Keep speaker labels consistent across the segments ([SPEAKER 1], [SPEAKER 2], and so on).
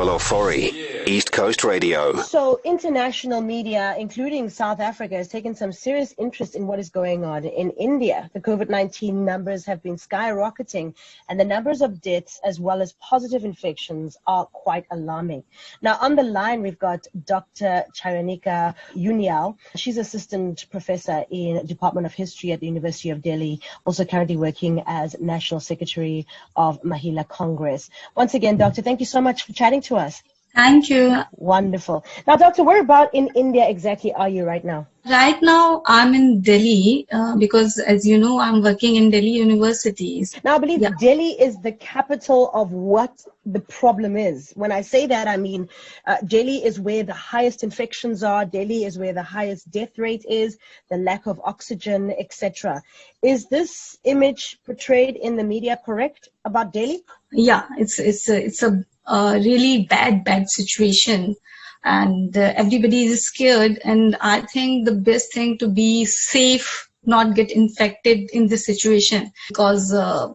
[SPEAKER 1] Ofori, East Coast Radio.
[SPEAKER 2] So international media, including South Africa, has taken some serious interest in what is going on in India. The COVID-19 numbers have been skyrocketing, and the numbers of deaths as well as positive infections are quite alarming. Now, on the line, we've got Dr. Chayanika Uniyal. She's assistant professor in Department of History at the University of Delhi, also currently working as National Secretary of Mahila Congress. Once again, Doctor, thank you so much for chatting to us.
[SPEAKER 3] Thank you.
[SPEAKER 2] Wonderful. Now, Doctor, where about in India exactly are you right now?
[SPEAKER 3] Right now, I'm in Delhi because, as you know, I'm working in Delhi universities.
[SPEAKER 2] Now, I believe Delhi is the capital of what the problem is. When I say that, I mean Delhi is where the highest infections are. Delhi is where the highest death rate is, the lack of oxygen, etc. Is this image portrayed in the media correct about Delhi?
[SPEAKER 3] Yeah, it's a really bad situation, and everybody is scared, and I think the best thing to be safe, not get infected in this situation, because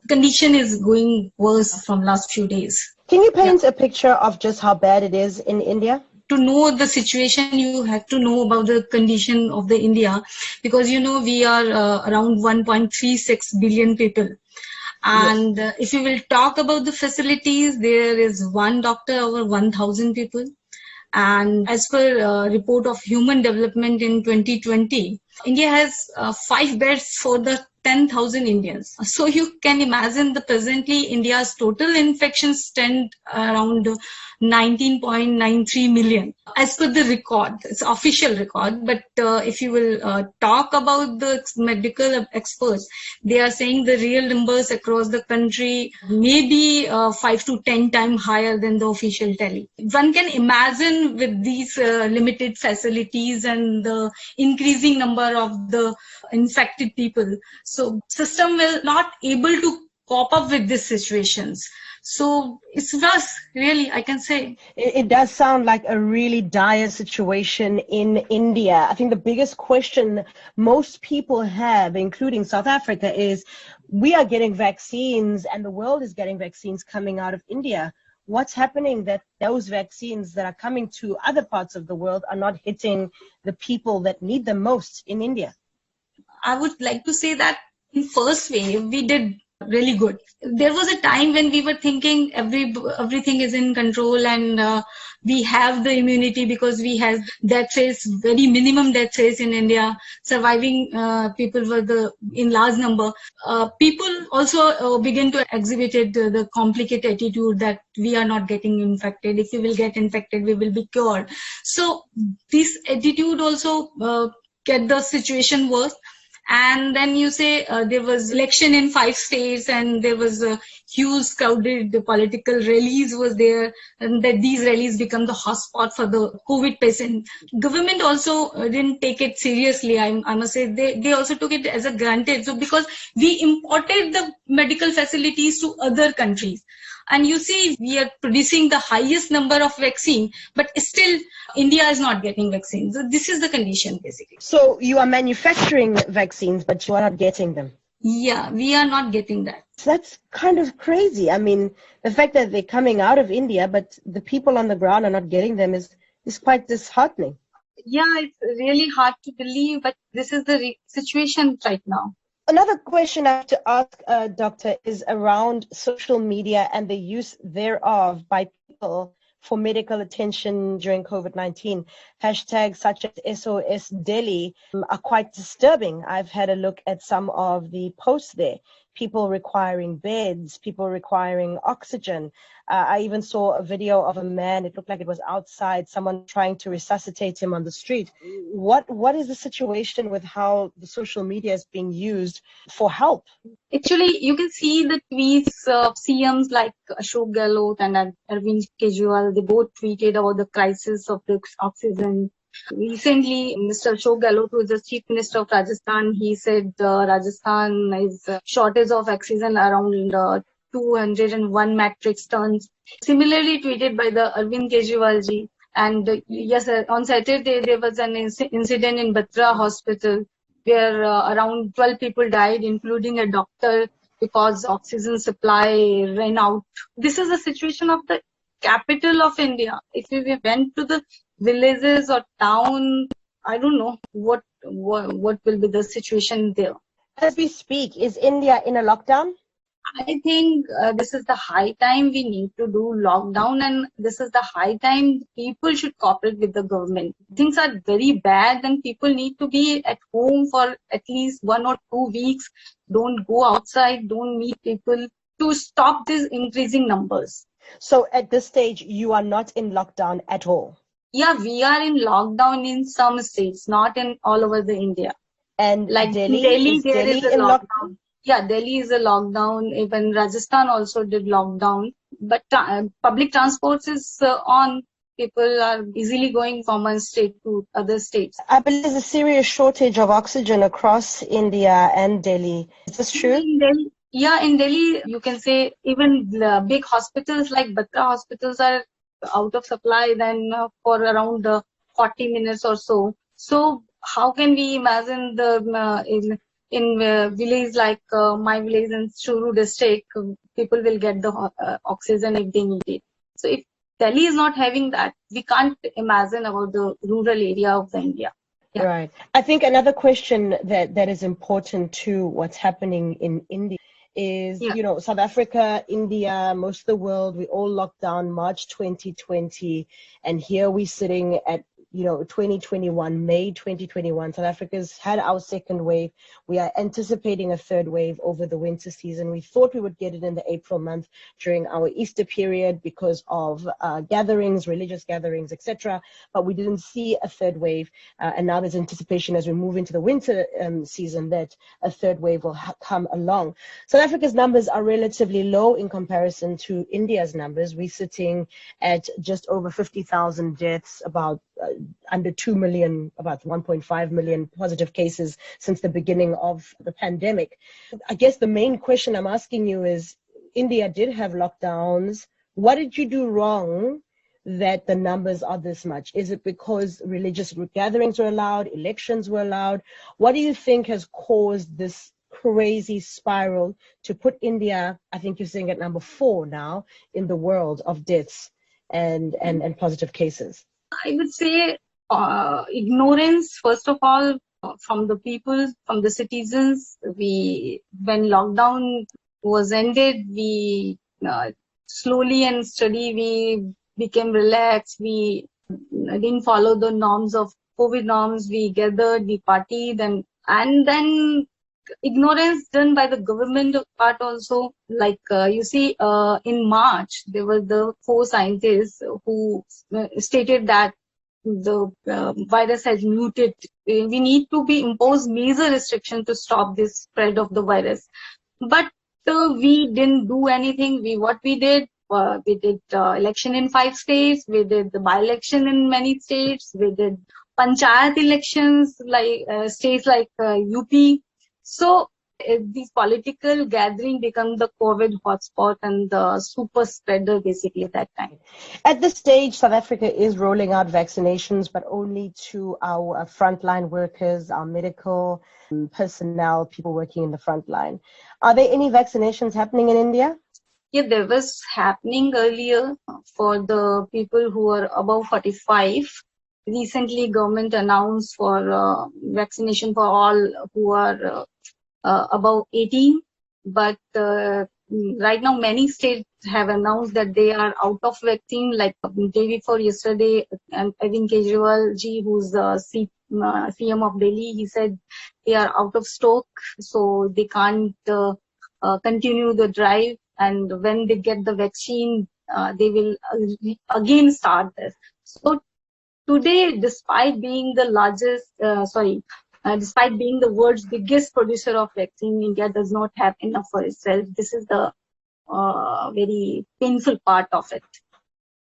[SPEAKER 3] condition is going worse from last few days.
[SPEAKER 2] Can you paint a picture of just how bad it is in India?
[SPEAKER 3] To know the situation, you have to know about the condition of the India, because you know we are around 1.36 billion people. And if you will talk about the facilities, there is one doctor over 1,000 people. And as per report of Human Development in 2020, India has 5 beds for the 10,000 Indians. So you can imagine the presently India's total infections stand around 19.93 million. As per the record, it's official record, but if you will talk about the medical experts, they are saying the real numbers across the country may be 5 to 10 times higher than the official tally. One can imagine with these limited facilities and the increasing number of the infected people, so system will not able to cope up with these situations. So it's rough, really, I can say.
[SPEAKER 2] It does sound like a really dire situation in India. I think the biggest question most people have, including South Africa, is we are getting vaccines and the world is getting vaccines coming out of India. What's happening that those vaccines that are coming to other parts of the world are not hitting the people that need them most in India?
[SPEAKER 3] I would like to say that in first wave, we did really good. There was a time when we were thinking everything is in control and we have the immunity because we have death rates, very minimum death rates in India. Surviving people were in large number. People also began to exhibit the complicated attitude that we are not getting infected. If we will get infected, we will be cured. So this attitude also get the situation worse. And then you say there was election in 5 states and there was a huge crowded political rallies was there, and that these rallies become the hotspot for the COVID patient. Government also didn't take it seriously. I must say they also took it as a granted. So because we imported the medical facilities to other countries. And you see, we are producing the highest number of vaccine, but still India is not getting vaccines. So this is the condition basically.
[SPEAKER 2] So you are manufacturing vaccines, but you are not getting them.
[SPEAKER 3] Yeah, we are not getting that.
[SPEAKER 2] So that's kind of crazy. I mean, the fact that they're coming out of India, but the people on the ground are not getting them is quite disheartening.
[SPEAKER 3] Yeah, it's really hard to believe, but this is the situation right now.
[SPEAKER 2] Another question I have to ask, Doctor, is around social media and the use thereof by people for medical attention during COVID-19. Hashtags such as SOS Delhi are quite disturbing. I've had a look at some of the posts there. People requiring beds, people requiring oxygen. I even saw a video of a man, it looked like it was outside, someone trying to resuscitate him on the street. What is the situation with how the social media is being used for help?
[SPEAKER 3] Actually, you can see the tweets of CMs like Ashok Gehlot and Arvind Kejriwal. They both tweeted about the crisis of the oxygen. Recently, Mr. Ashok Gehlot, who is the Chief Minister of Rajasthan, he said Rajasthan is shortage of oxygen around 201 metric tons. Similarly tweeted by the Arvind Kejriwal ji. And yes, on Saturday there was an incident in Batra hospital where around 12 people died, including a doctor, because oxygen supply ran out. This is the situation of the capital of India. If we went to the villages or town, I don't know what will be the situation there.
[SPEAKER 2] As we speak, is India in a lockdown?
[SPEAKER 3] I think this is the high time we need to do lockdown, and this is the high time people should cooperate with the government. Things are very bad and people need to be at home for at least 1 or 2 weeks. Don't go outside, don't meet people to stop these increasing numbers.
[SPEAKER 2] So at this stage, you are not in lockdown at all?
[SPEAKER 3] Yeah, we are in lockdown in some states, not in all over the India.
[SPEAKER 2] And
[SPEAKER 3] like
[SPEAKER 2] Delhi,
[SPEAKER 3] Delhi,
[SPEAKER 2] is
[SPEAKER 3] there
[SPEAKER 2] Delhi
[SPEAKER 3] is a
[SPEAKER 2] in
[SPEAKER 3] lockdown. Yeah, Delhi is a lockdown. Even Rajasthan also did lockdown. But public transport is on. People are easily going from one state to other states.
[SPEAKER 2] I believe there's a serious shortage of oxygen across India and Delhi. Is this true?
[SPEAKER 3] In Delhi, you can say even the big hospitals like Batra hospitals are out of supply then for around 40 minutes or so. So how can we imagine the in village like my village in Churu district, people will get the oxygen if they need it. So if Delhi is not having that, we can't imagine about the rural area of the India.
[SPEAKER 2] Yeah. Right. I think another question that is important to what's happening in India is, South Africa, India, most of the world, we all locked down March 2020, and here we're sitting at 2021, May 2021, South Africa's had our second wave. We are anticipating a third wave over the winter season. We thought we would get it in the April month during our Easter period because of gatherings, religious gatherings, etc. But we didn't see a third wave. And now there's anticipation as we move into the winter season that a third wave will come along. South Africa's numbers are relatively low in comparison to India's numbers. We're sitting at just over 50,000 deaths, about under 2 million, about 1.5 million positive cases since the beginning of the pandemic. I guess the main question I'm asking you is, India did have lockdowns. What did you do wrong that the numbers are this much? Is it because religious gatherings were allowed, elections were allowed? What do you think has caused this crazy spiral to put India, I think you're saying at number 4 now, in the world of deaths and positive cases?
[SPEAKER 3] I would say ignorance, first of all, from the people, from the citizens. When lockdown was ended, we slowly and steady, we became relaxed. We didn't follow the norms of COVID norms. We gathered, we partied, and then ignorance done by the government part also. Like you see, in March, there were the 4 scientists who stated that the virus has muted. We need to be imposed major restriction to stop this spread of the virus. But we didn't do anything. We did election in 5 states. We did the by-election in many states. We did panchayat elections like states like UP. So these political gathering become the COVID hotspot and the super spreader basically at that time.
[SPEAKER 2] At this stage, South Africa is rolling out vaccinations, but only to our frontline workers, our medical personnel, people working in the front line. Are there any vaccinations happening in India?
[SPEAKER 3] Yeah, there was happening earlier for the people who are above 45. Recently, government announced for vaccination for all who are above 18, but right now many states have announced that they are out of vaccine. Like day before yesterday, and Arvind Kejriwal ji, who's the CM of Delhi, he said they are out of stock, so they can't continue the drive. And when they get the vaccine, they will again start this. So today, despite being the despite being the world's biggest producer of vaccine, India does not have enough for itself. This is the very painful part of it.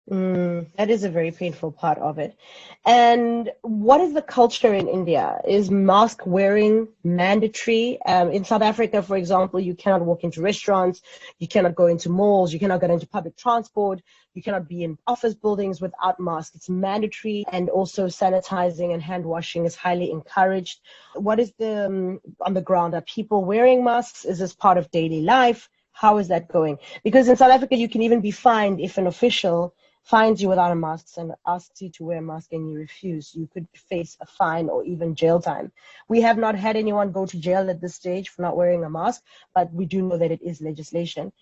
[SPEAKER 2] That is a very painful part of it. And what is the culture in India? Is mask wearing mandatory? In South Africa, for example, you cannot walk into restaurants, you cannot go into malls, you cannot get into public transport, you cannot be in office buildings without masks. It's mandatory, and also sanitizing and hand washing is highly encouraged. What is the on the ground? Are people wearing masks? Is this part of daily life? How is that going? Because in South Africa, you can even be fined if an official finds you without a mask and asks you to wear a mask and you refuse, you could face a fine or even jail time. We have not had anyone go to jail at this stage for not wearing a mask, but we do know that it is legislation.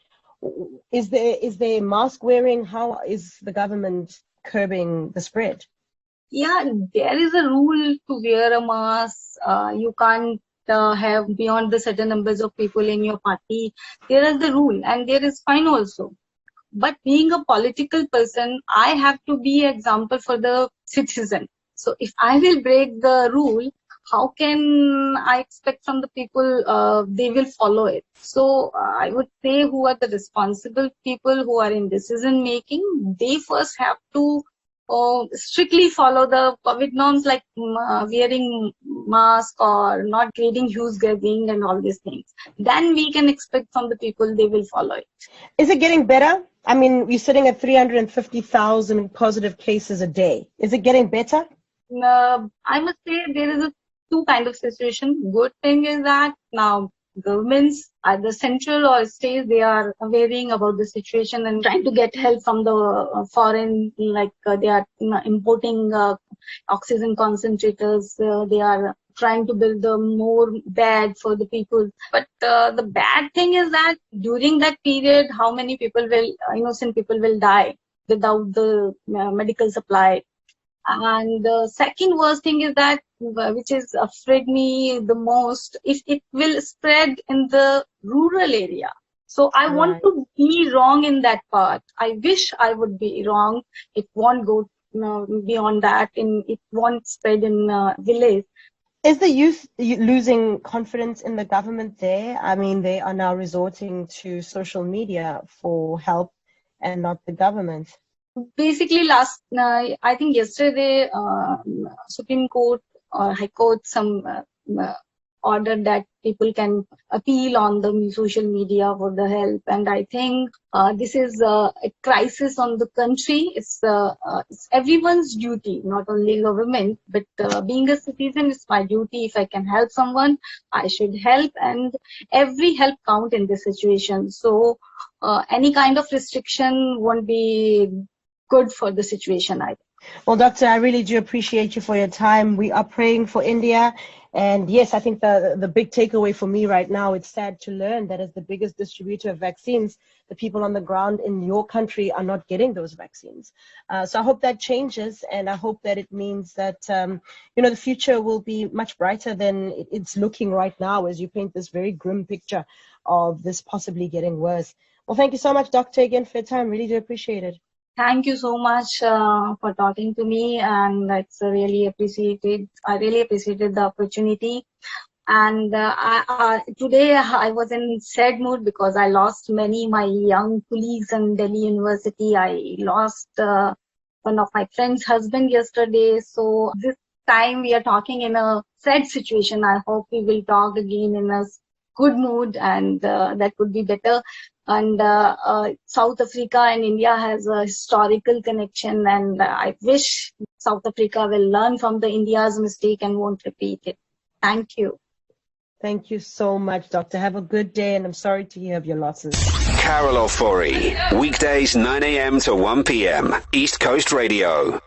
[SPEAKER 2] Is there mask wearing? How is the government curbing the spread?
[SPEAKER 3] Yeah, there is a rule to wear a mask. You can't have beyond the certain numbers of people in your party. There is the rule, and there is fine also. But being a political person, I have to be an example for the citizen. So if I will break the rule, how can I expect from the people they will follow it? So I would say who are the responsible people who are in decision making, they first have to strictly follow the COVID norms, like wearing mask or not creating huge gathering and all these things. Then we can expect from the people they will follow it.
[SPEAKER 2] Is it getting better? I mean, we're sitting at 350,000 positive cases a day. Is it getting better?
[SPEAKER 3] I must say there is two kind of situation. Good thing is that now governments, either central or state, they are aware about the situation and trying to get help from the foreign, like they are importing oxygen concentrators. They are trying to build the more bed for the people. But the bad thing is that during that period, how many people will, innocent people will die without the medical supply. And the second worst thing is that, which is afraid me the most, if it will spread in the rural area. So I want to be wrong in that part. I wish I would be wrong. It won't go beyond that. It won't spread in village.
[SPEAKER 2] Is the youth losing confidence in the government there? I mean, they are now resorting to social media for help and not the government.
[SPEAKER 3] Basically, I think yesterday, Supreme Court or High Court ordered that people can appeal on the social media for the help, and I think this is a crisis on the country. It's everyone's duty, not only government, but being a citizen, it's my duty. If I can help someone, I should help, and every help count in this situation. So any kind of restriction won't be good for the situation either.
[SPEAKER 2] Well, Doctor, I really do appreciate you for your time. We are praying for India. And yes, I think the big takeaway for me right now, it's sad to learn that as the biggest distributor of vaccines, the people on the ground in your country are not getting those vaccines. So I hope that changes, and I hope that it means that, the future will be much brighter than it's looking right now as you paint this very grim picture of this possibly getting worse. Well, thank you so much, Doctor, again for your time. Really do appreciate it.
[SPEAKER 3] Thank you so much for talking to me, and it's really appreciated. I really appreciated the opportunity. And today I was in sad mood because I lost many my young colleagues in Delhi University. I lost one of my friend's husband yesterday. So this time we are talking in a sad situation. I hope we will talk again in a good mood, and that would be better. And South Africa and India has a historical connection, and I wish South Africa will learn from the India's mistake and won't repeat it. Thank you.
[SPEAKER 2] Thank you so much, Doctor. Have a good day, and I'm sorry to hear of your losses.
[SPEAKER 1] Carol Ofori, weekdays 9 a.m. to 1 p.m. East Coast Radio.